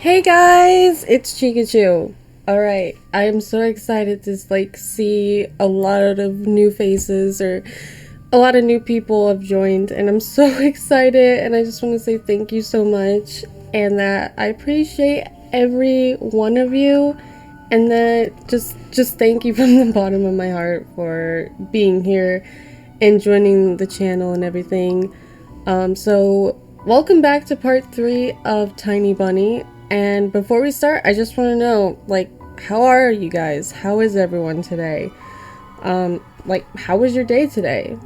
Hey guys, it's Chikachu. Alright, I am so excited to see a lot of new faces or a lot of new people have joined, and I'm so excited, and I just want to say thank you so much and that I appreciate every one of you, and that just thank you from the bottom of my heart for being here and joining the channel and everything. So welcome back to part 3 of Tiny Bunny. And before we start, I just want to know, how are you guys? How is everyone today? How was your day today?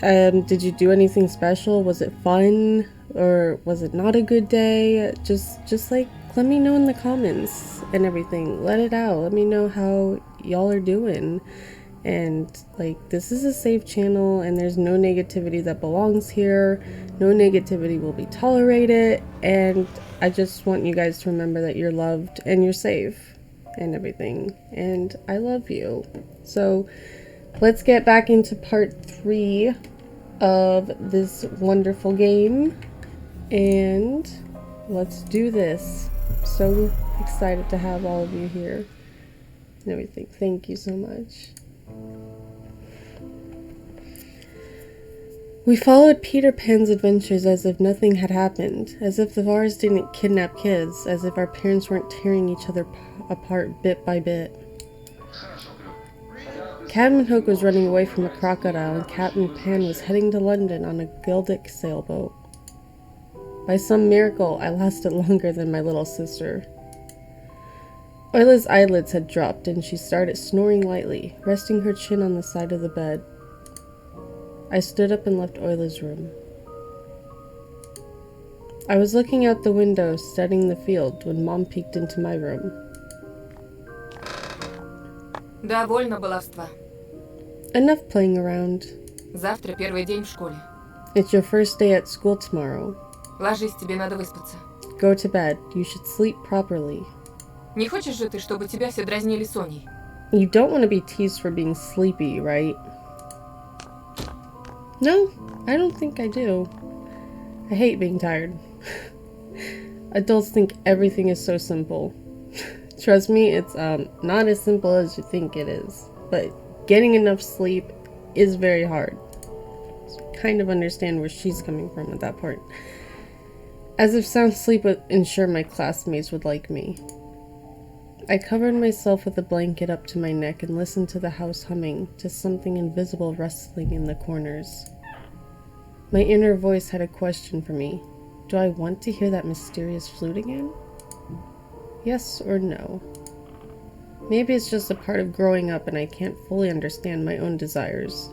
Did you do anything special? Was it fun? Or was it not a good day? Just let me know in the comments and everything. Let it out. Let me know how y'all are doing. And this is a safe channel and there's no negativity that belongs here. No negativity will be tolerated, and I just want you guys to remember that you're loved and you're safe and everything, and I love you. So let's get back into part 3 of this wonderful game, and let's do this. So excited to have all of you here and everything. Thank you so much. We followed Peter Pan's adventures as if nothing had happened, as if the forest didn't kidnap kids, as if our parents weren't tearing each other apart bit by bit. Captain Hook was running away from a crocodile, and Captain Pan was heading to London on a Gildick sailboat. By some miracle, I lasted longer than my little sister. Oyla's eyelids had dropped, and she started snoring lightly, resting her chin on the side of the bed. I stood up and left Oyla's room. I was looking out the window, studying the field, when Mom peeked into my room. Довольно баловства. Enough playing around. Завтра первый день в школе. It's your first day at school tomorrow. Ложись, тебе надо выспаться. Go to bed. You should sleep properly. Не хочешь же ты, чтобы тебя все дразнили Соней? You don't want to be teased for being sleepy, right? No, I don't think I do. I hate being tired. Adults think everything is so simple. Trust me, it's not as simple as you think it is. But getting enough sleep is very hard. So kind of understand where she's coming from at that point. As if sound sleep would ensure my classmates would like me. I covered myself with a blanket up to my neck and listened to the house humming, to something invisible rustling in the corners. My inner voice had a question for me. Do I want to hear that mysterious flute again? Yes or no? Maybe it's just a part of growing up and I can't fully understand my own desires.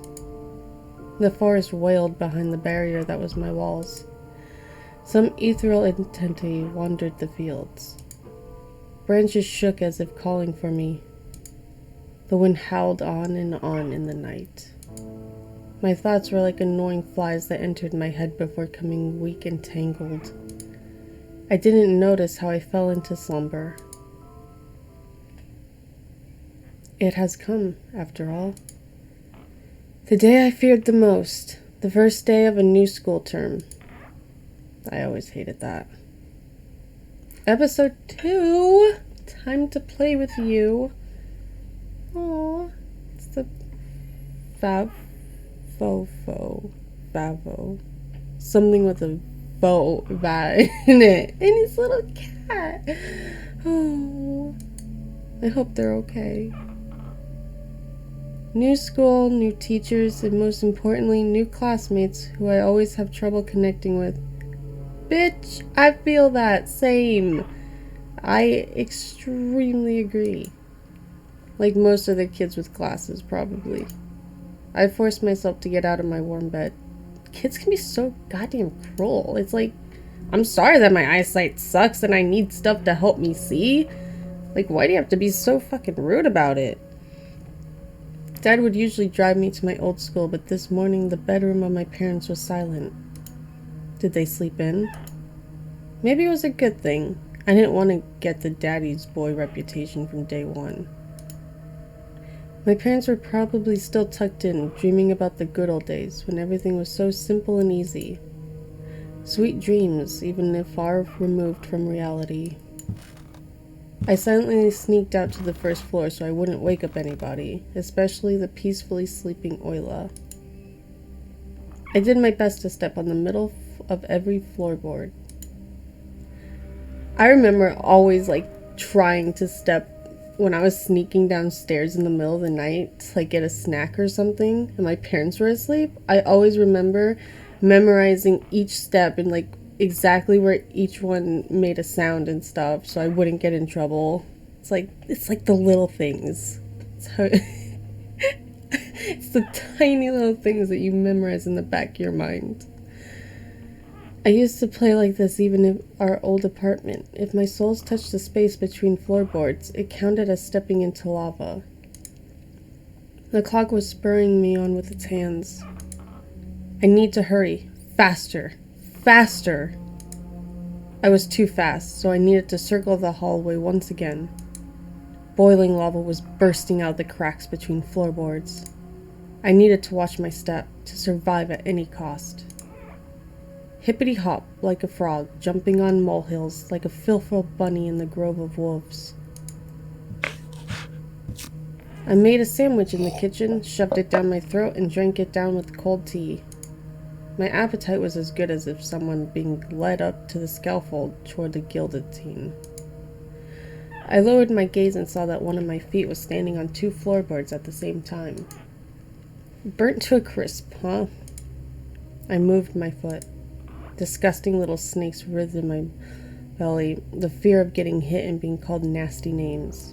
The forest wailed behind the barrier that was my walls. Some ethereal entity wandered the fields. Branches shook as if calling for me. The wind howled on in the night. My thoughts were like annoying flies that entered my head before becoming weak and tangled. I didn't notice how I fell into slumber. It has come, after all. The day I feared the most, the first day of a new school term. I always hated that. Episode 2, time to play with you. Aww, it's the Favo. Something with a va in it. And his little cat. Oh, I hope they're okay. New school, new teachers, and most importantly, new classmates who I always have trouble connecting with. Bitch, I feel that. Same. I extremely agree. Like most of the kids with glasses, probably. I forced myself to get out of my warm bed. Kids can be so goddamn cruel. It's like, I'm sorry that my eyesight sucks and I need stuff to help me see. Like, why do you have to be so fucking rude about it? Dad would usually drive me to my old school, but this morning the bedroom of my parents was silent. Did they sleep in? Maybe it was a good thing. I didn't want to get the daddy's boy reputation from day one. My parents were probably still tucked in, dreaming about the good old days when everything was so simple and easy. Sweet dreams, even if far removed from reality. I silently sneaked out to the first floor so I wouldn't wake up anybody, especially the peacefully sleeping Oila. I did my best to step on the middle of every floorboard. I remember always trying to step when I was sneaking downstairs in the middle of the night to get a snack or something and my parents were asleep. I always remember memorizing each step and exactly where each one made a sound and stuff so I wouldn't get in trouble. It's like the little things. It's the tiny little things that you memorize in the back of your mind. I used to play like this even in our old apartment. If my soles touched the space between floorboards, it counted as stepping into lava. The clock was spurring me on with its hands. I need to hurry. Faster. Faster! I was too fast, so I needed to circle the hallway once again. Boiling lava was bursting out the cracks between floorboards. I needed to watch my step, to survive at any cost. Hippity-hop like a frog, jumping on molehills like a filful bunny in the grove of wolves. I made a sandwich in the kitchen, shoved it down my throat, and drank it down with cold tea. My appetite was as good as if someone being led up to the scaffold toward the guillotine. I lowered my gaze and saw that one of my feet was standing on 2 floorboards at the same time. Burnt to a crisp, huh? I moved my foot. Disgusting little snakes writhed in my belly, the fear of getting hit and being called nasty names.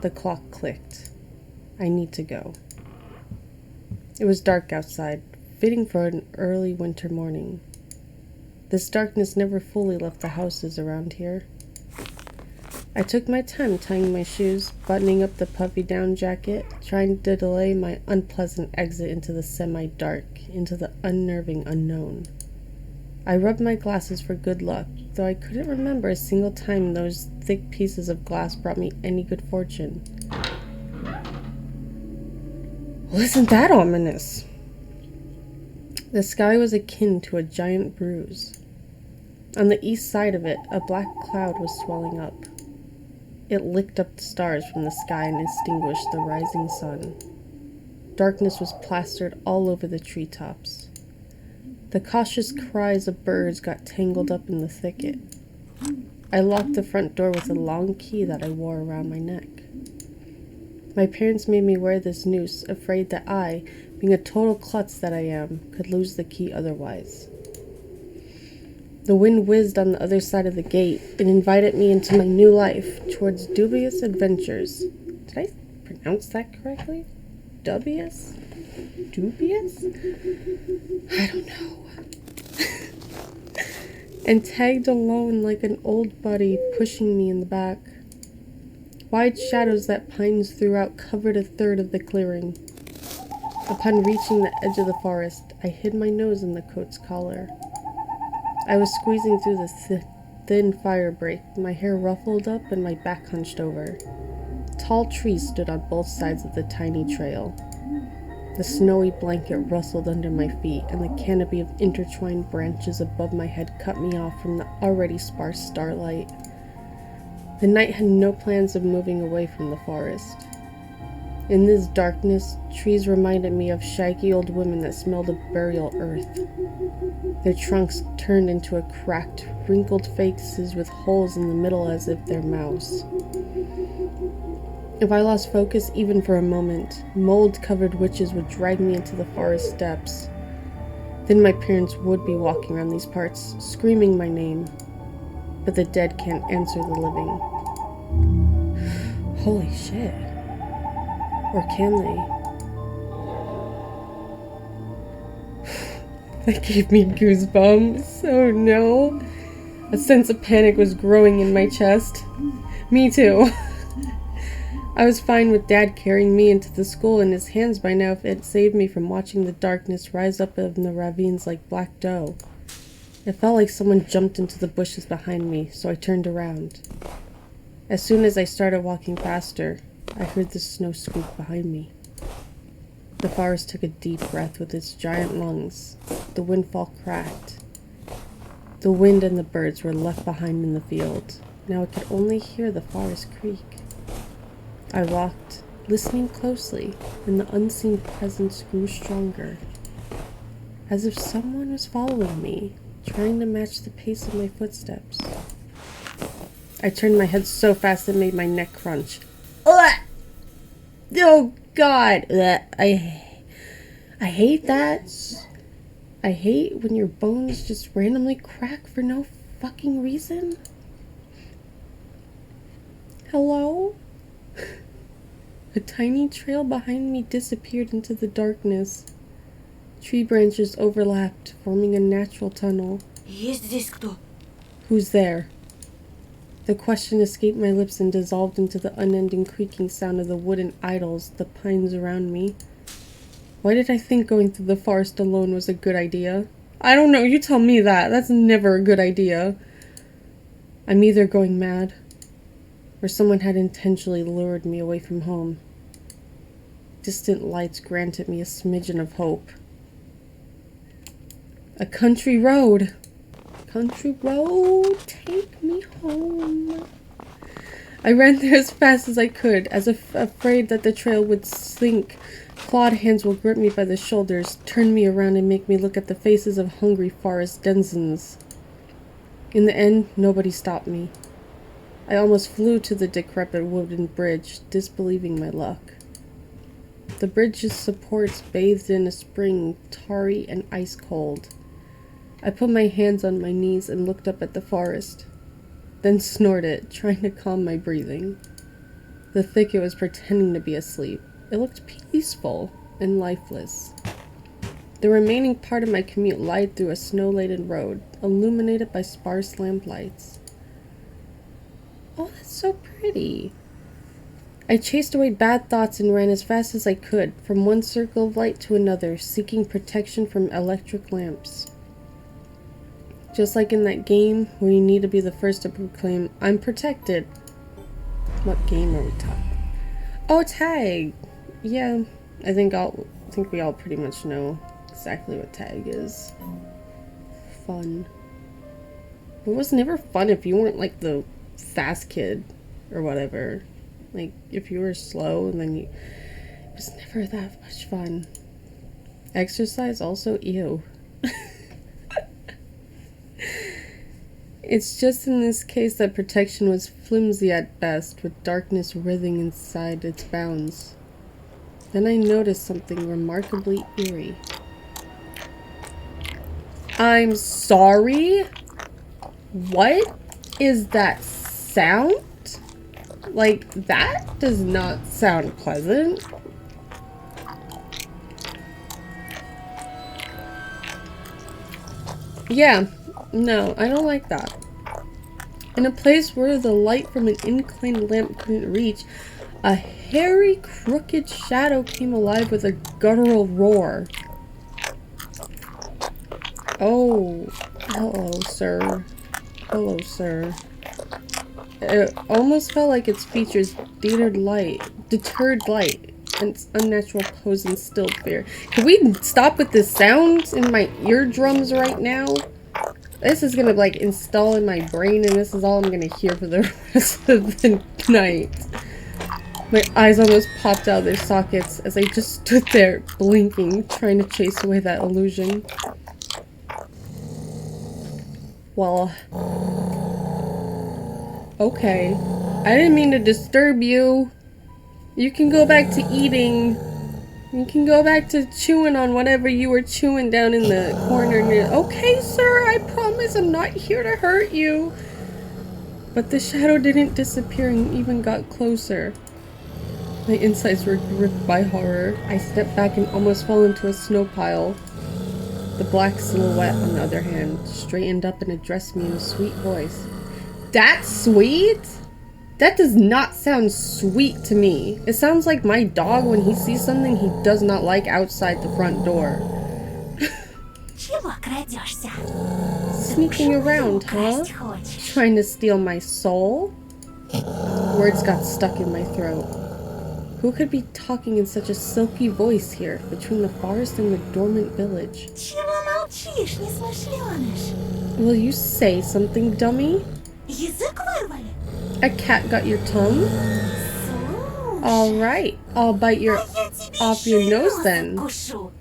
The clock clicked. I need to go. It was dark outside, fitting for an early winter morning. This darkness never fully left the houses around here. I took my time tying my shoes, buttoning up the puffy down jacket, trying to delay my unpleasant exit into the semi-dark, into the unnerving unknown. I rubbed my glasses for good luck, though I couldn't remember a single time those thick pieces of glass brought me any good fortune. Well, isn't that ominous? The sky was akin to a giant bruise. On the east side of it, a black cloud was swelling up. It licked up the stars from the sky and extinguished the rising sun. Darkness was plastered all over the treetops. The cautious cries of birds got tangled up in the thicket. I locked the front door with a long key that I wore around my neck. My parents made me wear this noose, afraid that I, being a total klutz that I am, could lose the key otherwise. The wind whizzed on the other side of the gate and invited me into my new life towards dubious adventures. Did I pronounce that correctly? Dubious? Dubious? I don't know. And tagged along like an old buddy pushing me in the back. Wide shadows that pines throughout covered a third of the clearing. Upon reaching the edge of the forest, I hid my nose in the coat's collar. I was squeezing through the thin fire break, my hair ruffled up and my back hunched over. Tall trees stood on both sides of the tiny trail. The snowy blanket rustled under my feet, and the canopy of intertwined branches above my head cut me off from the already sparse starlight. The night had no plans of moving away from the forest. In this darkness, trees reminded me of shaggy old women that smelled of burial earth. Their trunks turned into a cracked, wrinkled faces with holes in the middle as if they're mouths. If I lost focus even for a moment, mold-covered witches would drag me into the forest depths. Then my parents would be walking around these parts, screaming my name. But the dead can't answer the living. Holy shit. Or can they? That gave me goosebumps. Oh no. A sense of panic was growing in my chest. Me too. I was fine with Dad carrying me into the school in his hands by now if it had saved me from watching the darkness rise up in the ravines like black dough. It felt like someone jumped into the bushes behind me, so I turned around. As soon as I started walking faster, I heard the snow squeak behind me. The forest took a deep breath with its giant lungs. The windfall cracked. The wind and the birds were left behind in the field. Now I could only hear the forest creak. I walked, listening closely, and the unseen presence grew stronger. As if someone was following me, trying to match the pace of my footsteps. I turned my head so fast it made my neck crunch. Ugh! Oh God! Ugh. I hate that. I hate when your bones just randomly crack for no fucking reason. Hello? A tiny trail behind me disappeared into the darkness. Tree branches overlapped, forming a natural tunnel. Есть здесь кто? Who's there? The question escaped my lips and dissolved into the unending creaking sound of the wooden idols, the pines around me. Why did I think going through the forest alone was a good idea? I don't know, you tell me that. That's never a good idea. I'm either going mad, or someone had intentionally lured me away from home. Distant lights granted me a smidgen of hope. A country road. Country road, take me home. I ran there as fast as I could, as if afraid that the trail would sink. Clawed hands will grip me by the shoulders, turn me around and make me look at the faces of hungry forest denizens. In the end, nobody stopped me. I almost flew to the decrepit wooden bridge, disbelieving my luck. The bridge's supports bathed in a spring, tarry and ice cold. I put my hands on my knees and looked up at the forest, then snorted, trying to calm my breathing. The thicket was pretending to be asleep. It looked peaceful and lifeless. The remaining part of my commute lied through a snow-laden road, illuminated by sparse lamplights. Oh, that's so pretty. I chased away bad thoughts and ran as fast as I could, from one circle of light to another, seeking protection from electric lamps. Just like in that game where you need to be the first to proclaim, I'm protected. What game are we talking? Oh, tag! Yeah, I think we all pretty much know exactly what tag is. Fun. It was never fun if you weren't like the fast kid or whatever. Like, if you were slow, and then it was never that much fun. Exercise also, ew. It's just in this case that protection was flimsy at best, with darkness writhing inside its bounds. Then I noticed something remarkably eerie. I'm sorry? What is that sound? Like, that does not sound pleasant. Yeah, no, I don't like that. In a place where the light from an inclined lamp couldn't reach, a hairy, crooked shadow came alive with a guttural roar. Oh, hello, sir. Hello, sir. It almost felt like its features deterred light, and its unnatural pose instilled fear. Can we stop with the sounds in my eardrums right now? This is gonna like install in my brain, and this is all I'm gonna hear for the rest of the night. My eyes almost popped out of their sockets as I just stood there, blinking, trying to chase away that illusion. Well, okay. I didn't mean to disturb you. You can go back to eating. You can go back to chewing on whatever you were chewing down in the corner near. Okay, sir, I promise I'm not here to hurt you. But the shadow didn't disappear and even got closer. My insides were gripped by horror. I stepped back and almost fell into a snow pile. The black silhouette, on the other hand, straightened up and addressed me in a sweet voice. That's sweet? That does not sound sweet to me. It sounds like my dog when he sees something he does not like outside the front door. Sneaking around, huh? Trying to steal my soul? Words got stuck in my throat. Who could be talking in such a silky voice here, between the forest and the dormant village? Will you say something, dummy? Язык вырвали? A cat got your tongue? Слушай, Alright, I'll bite your я тебе off your еще и nose нос then. откушу.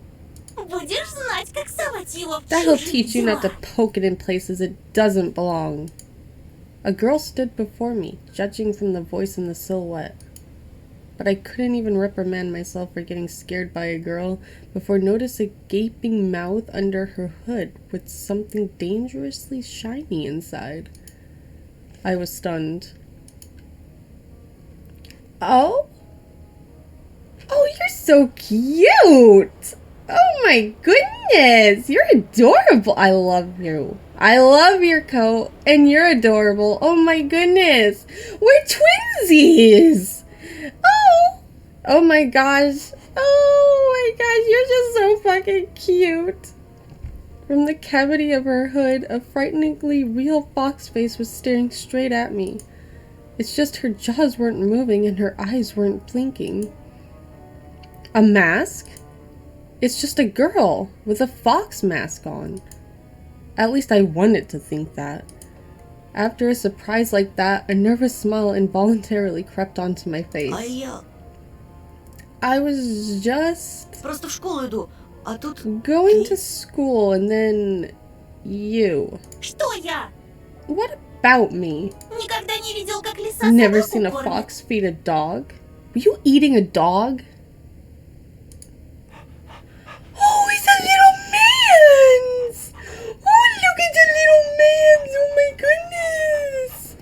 Будешь знать, как совать его в That'll чужие teach you not to дела. poke it in places it doesn't belong. A girl stood before me, judging from the voice and the silhouette. But I couldn't even reprimand myself for getting scared by a girl before noticing a gaping mouth under her hood with something dangerously shiny inside. I was stunned. Oh? Oh, you're so cute! Oh my goodness! You're adorable! I love you. I love your coat, and you're adorable. Oh my goodness! We're twinsies! Oh! Oh my gosh. Oh my gosh, you're just so fucking cute. From the cavity of her hood, a frighteningly real fox face was staring straight at me. It's just her jaws weren't moving and her eyes weren't blinking. A mask? It's just a girl with a fox mask on. At least I wanted to think that. After a surprise like that, a nervous smile involuntarily crept onto my face. А я I was just просто в школу иду, а тут... going to school and then you. Что я? What about me? Никогда не видел, как лиса Never собаку seen a кормит. fox feed a dog? Were you eating a dog? Oh, he's a little man's! Oh, look at the little man's! Oh my goodness!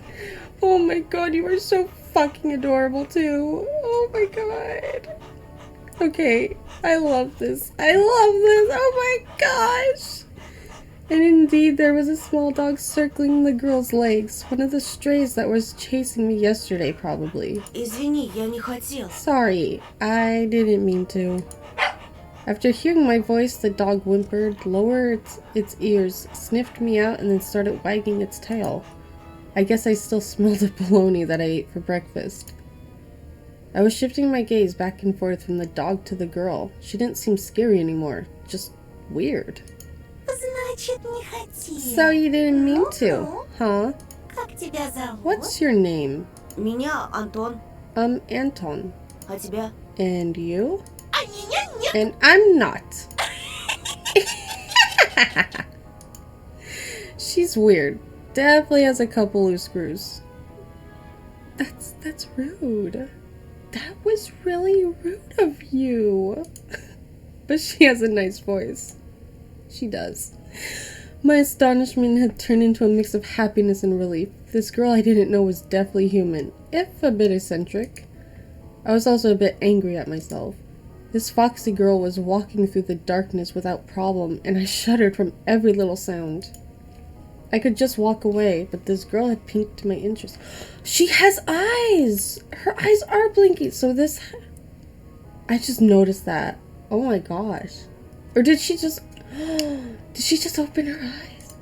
Oh my god, you are so fucking adorable too. Oh my god. Okay, I love this. I love this. Oh my gosh. And indeed, there was a small dog circling the girl's legs. One of the strays that was chasing me yesterday, probably. Извини, я не хотел. Sorry, I didn't mean to. After hearing my voice, the dog whimpered, lowered its ears, sniffed me out, and then started wagging its tail. I guess I still smelled the bologna that I ate for breakfast. I was shifting my gaze back and forth from the dog to the girl. She didn't seem scary anymore, just weird. Значит, не хотел. So you didn't mean to, Ну-ну. huh? Как тебя зовут? What's your name? Меня Антон. Anton. А тебя? And you? А меня нет. And I'm not. She's weird. Definitely has a couple loose screws. That's rude. That was really rude of you. But she has a nice voice. She does. My astonishment had turned into a mix of happiness and relief. This girl I didn't know was definitely human, if a bit eccentric. I was also a bit angry at myself. This foxy girl was walking through the darkness without problem, and I shuddered from every little sound. I could just walk away, but this girl had piqued my interest. She has eyes! Her eyes are blinking, so this... I just noticed that. Oh my gosh. Or did she just... Did she just open her eyes?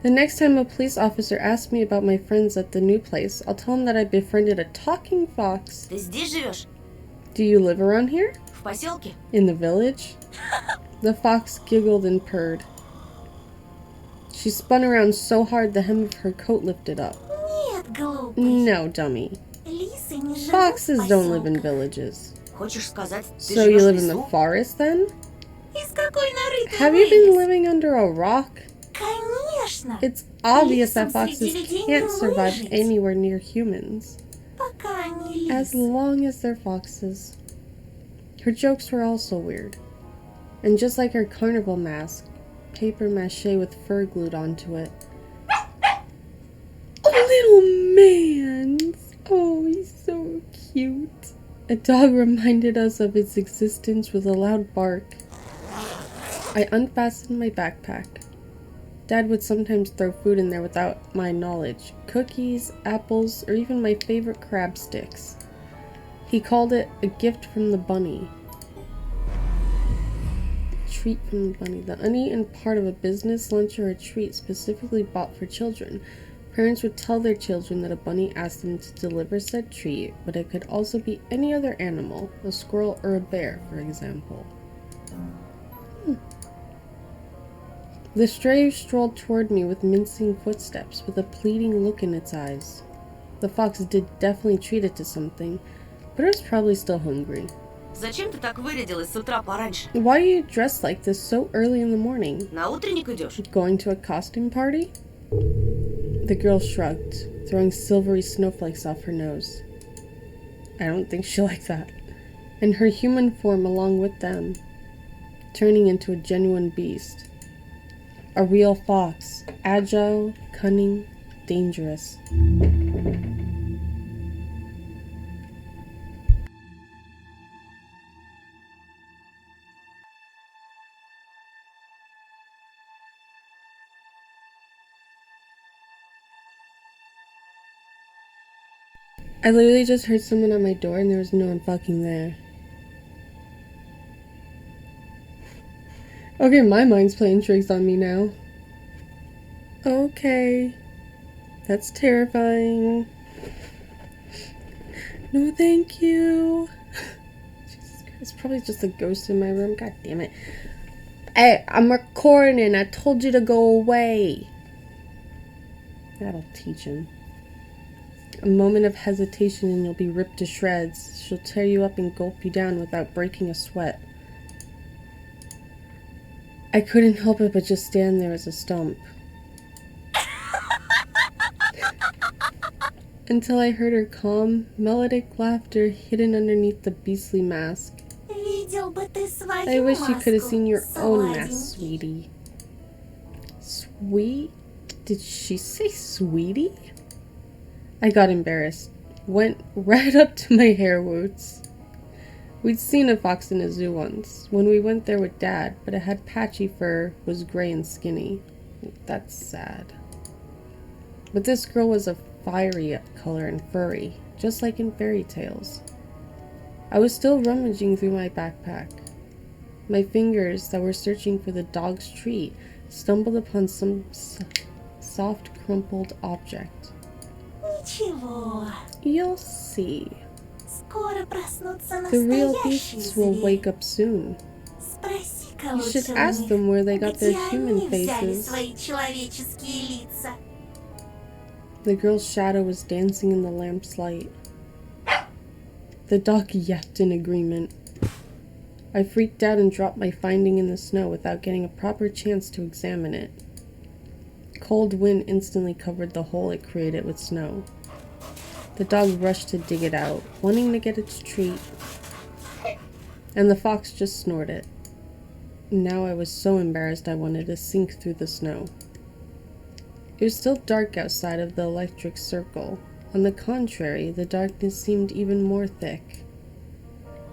The next time a police officer asks me about my friends at the new place, I'll tell him that I befriended a talking fox. Ты здесь живешь? Do you live around here? В поселке? In the village? The fox giggled and purred. She spun around so hard the hem of her coat lifted up. Нет, глупый. No, dummy. Лисы не живут в Foxes don't live in поселках. villages. Хочешь сказать, ты So you живешь live в in the лесу? forest then? Из какой норы ты Have you been вылез? living under a rock? Конечно. It's obvious that Лисам foxes среди людей can't не survive выжить. anywhere near humans. Пока они As лисы. long as they're foxes. Her jokes were also weird. And just like her carnival mask, paper mache with fur glued onto it. Oh, little man! Oh, he's so cute. A dog reminded us of its existence with a loud bark. I unfastened my backpack. Dad would sometimes throw food in there without my knowledge. Cookies, apples, or even my favorite crab sticks. He called it a gift from the bunny. Treat from the bunny. The uneaten part of a business lunch or a treat specifically bought for children. Parents would tell their children that a bunny asked them to deliver said treat, but it could also be any other animal, a squirrel or a bear, for example. The stray strolled toward me with mincing footsteps, with a pleading look in its eyes. The fox did definitely treat it to something, but it was probably still hungry. Зачем ты так вырядилась с утра пораньше? Why are you dressed like this so early in the morning? На утренник идешь? Going to a costume party? The girl shrugged, throwing silvery snowflakes off her nose. I don't think she'll like that. And her human form along with them, turning into a genuine beast. A real fox, agile, cunning, dangerous. I literally just heard someone at my door and there was no one fucking there. Okay, my mind's playing tricks on me now. Okay. That's terrifying. No, thank you. Jesus Christ, it's probably just a ghost in my room. God damn it. Hey, I'm recording. I told you to go away. That'll teach him. A moment of hesitation and you'll be ripped to shreds. She'll tear you up and gulp you down without breaking a sweat. I couldn't help it but just stand there as a stump. Until I heard her calm, melodic laughter hidden underneath the beastly mask. I wish you could have seen your own mask, sweetie. Sweet? Did she say sweetie? I got embarrassed. Went right up to my hair roots. We'd seen a fox in a zoo once, when we went there with Dad, but it had patchy fur, was gray and skinny. That's sad. But this girl was a fiery color and furry, just like in fairy tales. I was still rummaging through my backpack. My fingers that were searching for the dog's treat stumbled upon some soft, crumpled object. Ничего. You'll see. Скоро проснутся The real настоящие beasts will звери. wake up soon. Спроси-ка You should лучше у ask них, them where they got their где human они взяли faces. свои человеческие лица. The girl's shadow was dancing in the lamp's light. The dog yapped in agreement. I freaked out and dropped my finding in the snow without getting a proper chance to examine it. Cold wind instantly covered the hole it created with snow. The dog rushed to dig it out, wanting to get its treat. And the fox just snorted. Now I was so embarrassed I wanted to sink through the snow. It was still dark outside of the electric circle. On the contrary, the darkness seemed even more thick.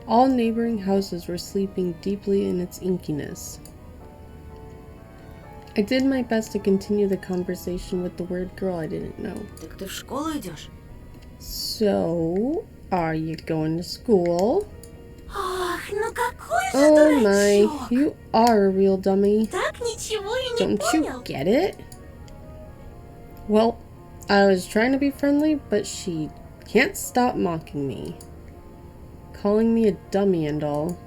All neighboring houses were sleeping deeply in its inkiness. I did my best to continue the conversation with the weird girl I didn't know. Так ты в школу идешь? So, are you going to school? Ах, ну какой же Oh my, дурачок! you are a real dummy. Так ничего и не Don't you понял. get it? Well, I was trying to be friendly, but she can't stop mocking me. Calling me a dummy and all.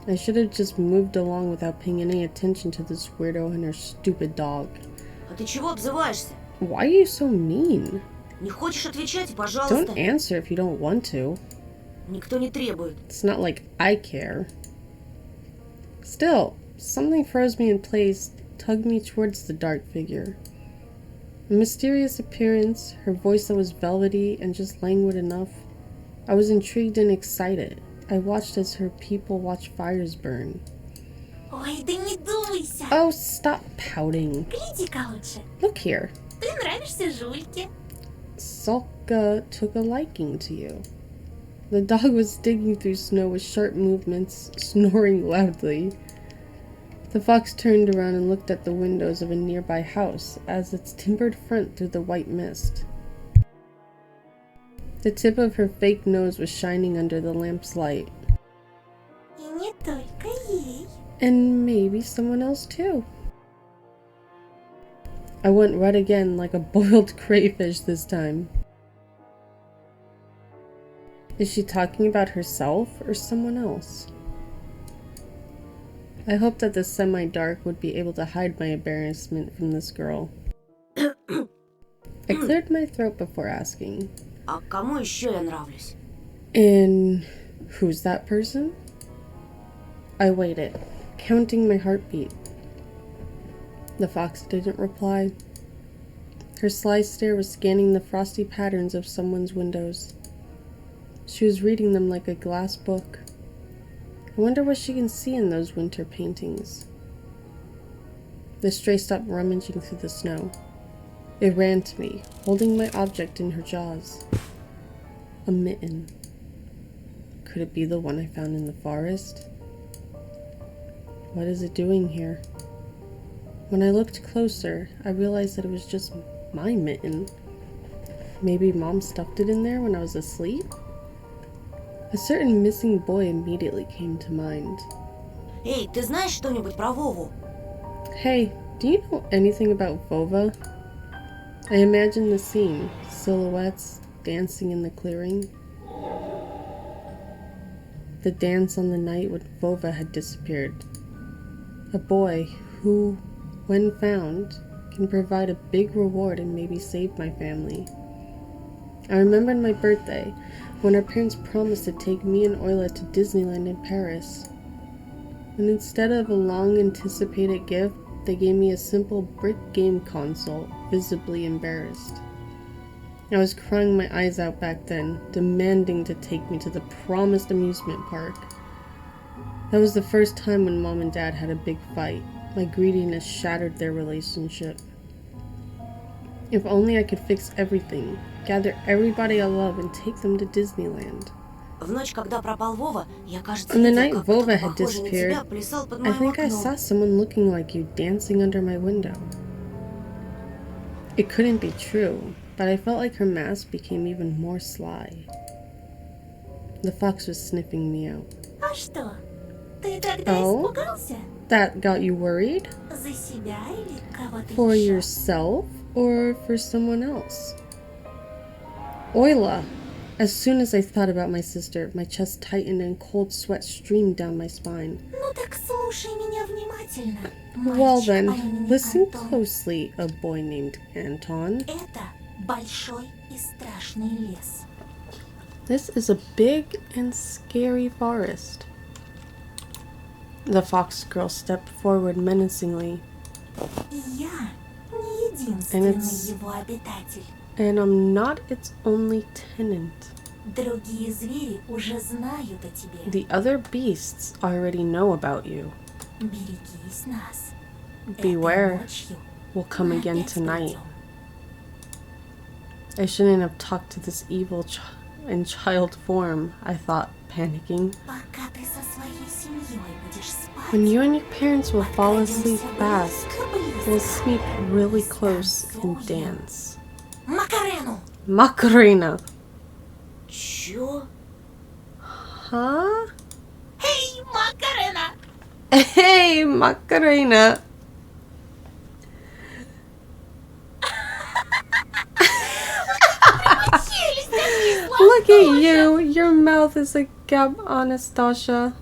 I should have just moved along without paying any attention to this weirdo and her stupid dog. А ты чего обзываешься? Why are you so mean? Не хочешь отвечать? Don't Пожалуйста. answer if you don't want to. Никто не требует. It's not like I care. Still, something froze me in place, tugged me towards the dark figure. A mysterious appearance, her voice that was velvety and just languid enough. I was intrigued and excited. I watched as her people watch fires burn. Ой, да не дуйся. Oh, stop pouting. Гляди-ка лучше. Look here. Ты нравишься Жульке. Sulka took a liking to you. The dog was digging through snow with sharp movements, snoring loudly. The fox turned around and looked at the windows of a nearby house as its timbered front through the white mist. The tip of her fake nose was shining under the lamp's light. И не только ей. And maybe someone else too. I went red again like a boiled crayfish this time. Is she talking about herself or someone else? I hoped that the semi-dark would be able to hide my embarrassment from this girl. I cleared my throat before asking. А кому еще я нравлюсь? And who's that person? I waited, counting my heartbeat. The fox didn't reply. Her sly stare was scanning the frosty patterns of someone's windows. She was reading them like a glass book. I wonder what she can see in those winter paintings. The stray stopped rummaging through the snow. It ran to me, holding my object in her jaws. A mitten. Could it be the one I found in the forest? What is it doing here? When I looked closer, I realized that it was just my mitten. Maybe Mom stuffed it in there when I was asleep? A certain missing boy immediately came to mind. Эй, ты знаешь что-нибудь про Вову? Hey, do you know anything about Vova? I imagine the scene, silhouettes dancing in the clearing. The dance on the night when Vova had disappeared. A boy who, when found, can provide a big reward and maybe save my family. I remembered my birthday, when our parents promised to take me and Oyla to Disneyland in Paris. And instead of a long-anticipated gift, they gave me a simple brick game console, visibly embarrassed. I was crying my eyes out back then, demanding to take me to the promised amusement park. That was the first time when Mom and Dad had a big fight. My greediness shattered their relationship. If only I could fix everything, gather everybody I love and take them to Disneyland. В ночь, когда пропал Вова, я, кажется, On the видел, night как Vova кто-то had похожий на disappeared, тебя плясал под I моим think I окном. saw someone looking like you dancing under my window. It couldn't be true, but I felt like her mask became even more sly. The fox was sniffing me out. А что? Ты тогда Oh? испугался? That got you worried? За себя или кого-то For еще? yourself or for someone else? Oyla! As soon as I thought about my sister, my chest tightened and cold sweat streamed down my spine. Ну так слушай меня внимательно. Well Мальчик then, по имени listen Антон. closely, a boy named Anton. Это большой и страшный лес. This is a big and scary forest. The fox girl stepped forward menacingly, И я не единственный it's- его обитатель. and I'm not its only tenant. Другие звери уже знают о тебе. The other beasts already know about you. Берегись нас. Beware, Этой ночью we'll come мы again опять tonight. придем. I shouldn't have talked to this evil in child form, I thought, panicking. Пока ты со своей семьей будешь спать, When you and your parents will fall asleep подкрадемся fast, близко-близко. we'll sneak really close and dance. Макарену! Macarena! Чё? Huh? Эй, Макарена! Hey, Macarena! Look at you! Your mouth is a gap, Anastasia.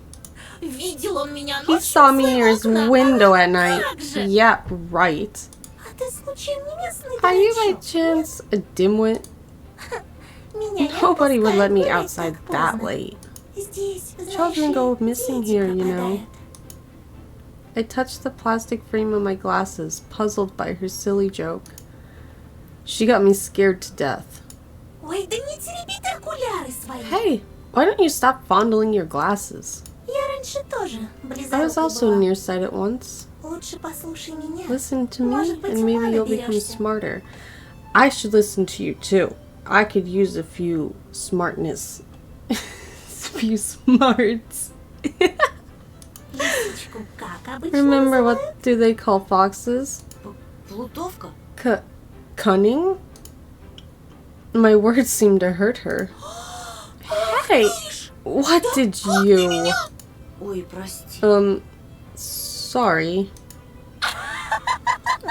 Видел он меня He ночью saw в me near his своем окне. window at night. Как же? Yep, right. А ты случайно не местный Are you by дурачок? chance a dimwit? Меня не Nobody would let me отпускают outside гулять that так поздно. late. Здесь, знаешь Children ли, go missing дети here, you know. пропадают. I touched the plastic frame of my glasses, puzzled by her silly joke. She got me scared to death. Ой, да не тереби ты окуляры свои. Hey, why don't you stop fondling your glasses? Я раньше тоже I was близорукой also была. nearsighted once. Лучше послушай меня. Listen to me, Может быть, and maybe ума you'll become наберешься. smarter. I should listen to you too. I could use a few smartness. A few smarts. Лисичку как обычно Remember, называют? what do they call foxes? Плутовка? Cunning? My words seemed to hurt her. Hey, what did you... Ой, прости. Sorry.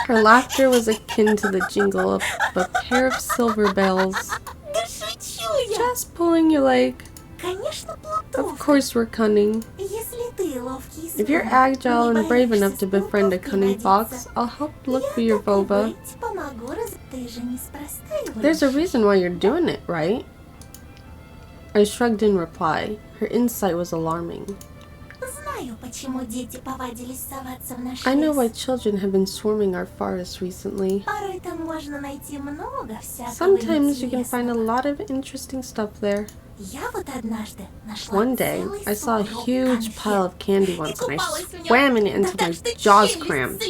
Her laughter was akin to the jingle of a pair of silver bells. Да шучу я. Just pulling your leg. Конечно, Of плутовка. course we're cunning. Если If you're agile and brave enough to befriend a cunning fox, I'll help look for your boba. There's a reason why you're doing it, right? I shrugged in reply. Her insight was alarming. I know why children have been swarming our forests recently. Sometimes you can find a lot of interesting stuff there. One day, I saw a huge pile of candy once and I swam in it until my jaws cramped.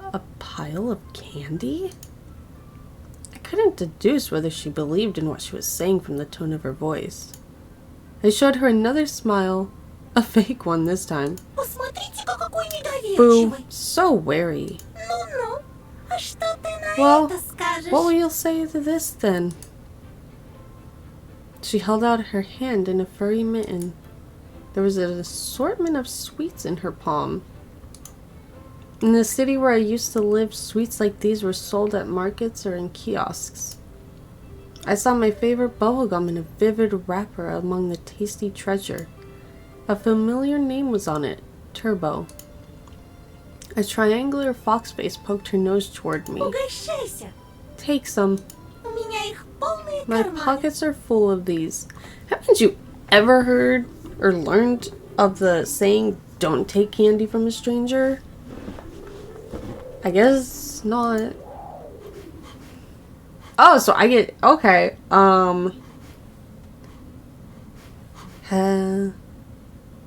A pile of candy? I couldn't deduce whether she believed in what she was saying from the tone of her voice. I showed her another smile, a fake one this time. Boo, so wary. Well, what will you say to this then? She held out her hand in a furry mitten. There was an assortment of sweets in her palm. In the city where I used to live, sweets like these were sold at markets or in kiosks. I saw my favorite bubblegum in a vivid wrapper among the tasty treasure. A familiar name was on it, Turbo. A triangular fox face poked her nose toward me. Take some. My pockets are full of these. Haven't you ever heard or learned of the saying, don't take candy from a stranger? I guess not. Oh, so I get, okay,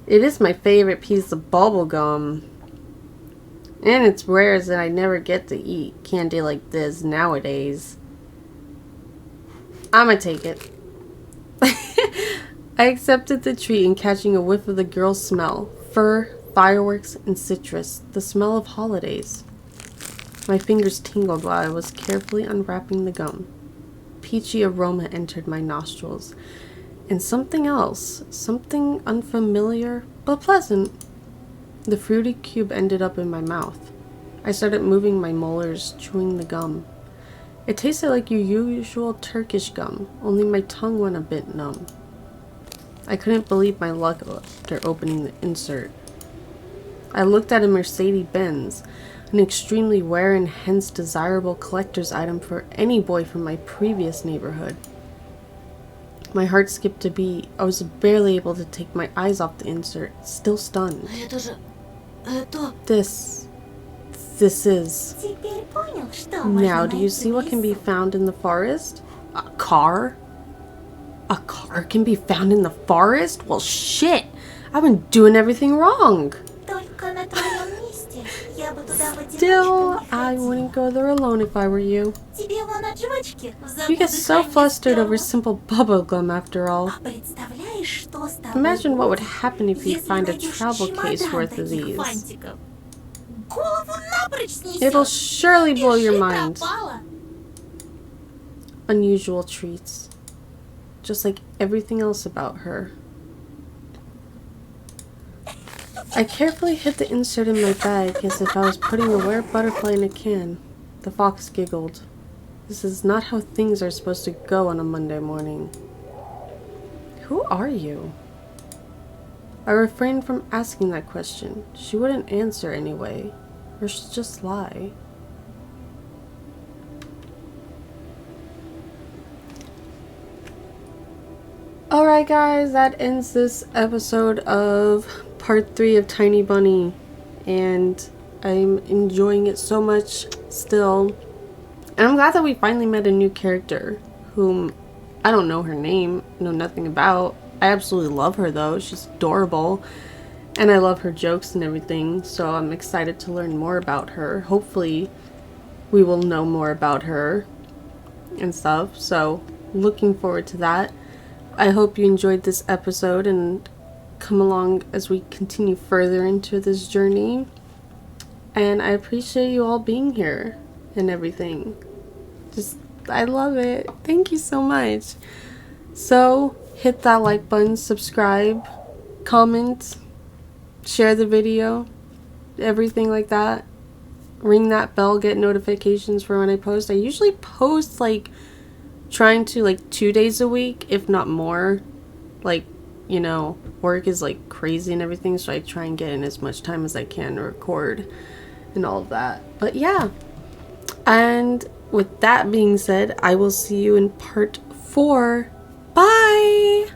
it is my favorite piece of bubble gum. And it's rare that I never get to eat candy like this nowadays. I'ma take it. I accepted the treat and catching a whiff of the girl's smell. Fur, fireworks, and citrus. The smell of holidays. My fingers tingled while I was carefully unwrapping the gum. Peachy aroma entered my nostrils. And something else. Something unfamiliar, but pleasant. The fruity cube ended up in my mouth. I started moving my molars, chewing the gum. It tasted like your usual Turkish gum, only my tongue went a bit numb. I couldn't believe my luck after opening the insert. I looked at a Mercedes-Benz, an extremely rare and hence desirable collector's item for any boy from my previous neighborhood. My heart skipped a beat. I was barely able to take my eyes off the insert, still stunned. This is... Now, do you see what can be found in the forest? A car? A car can be found in the forest? Well, shit! I've been doing everything wrong! Still, I wouldn't go there alone if I were you. You get so flustered over simple bubblegum after all. Imagine what would happen if you find a travel case worth of these. It'll surely blow your mind. Unusual treats. Just like everything else about her. I carefully hid the insert in my bag as if I was putting a rare butterfly in a can. The fox giggled. This is not how things are supposed to go on a Monday morning. Who are you? I refrained from asking that question. She wouldn't answer anyway, or she'd just lie. Alright guys, that ends this episode of part 3 of Tiny Bunny, and I'm enjoying it so much still. And I'm glad that we finally met a new character whom I don't know her name, know nothing about. I absolutely love her though, she's adorable, and I love her jokes and everything, so I'm excited to learn more about her. Hopefully we will know more about her and stuff, so looking forward to that. I hope you enjoyed this episode and come along as we continue further into this journey. And I appreciate you all being here and everything. I love it. Thank you so much. So, hit that like button, subscribe, comment, share the video, everything like that. Ring that bell, get notifications for when I post. I usually post trying to 2 days a week, if not more. you know, work is like crazy and everything, so I try and get in as much time as I can to record and all of that. But yeah, and with that being said, I will see you in part 4. Bye!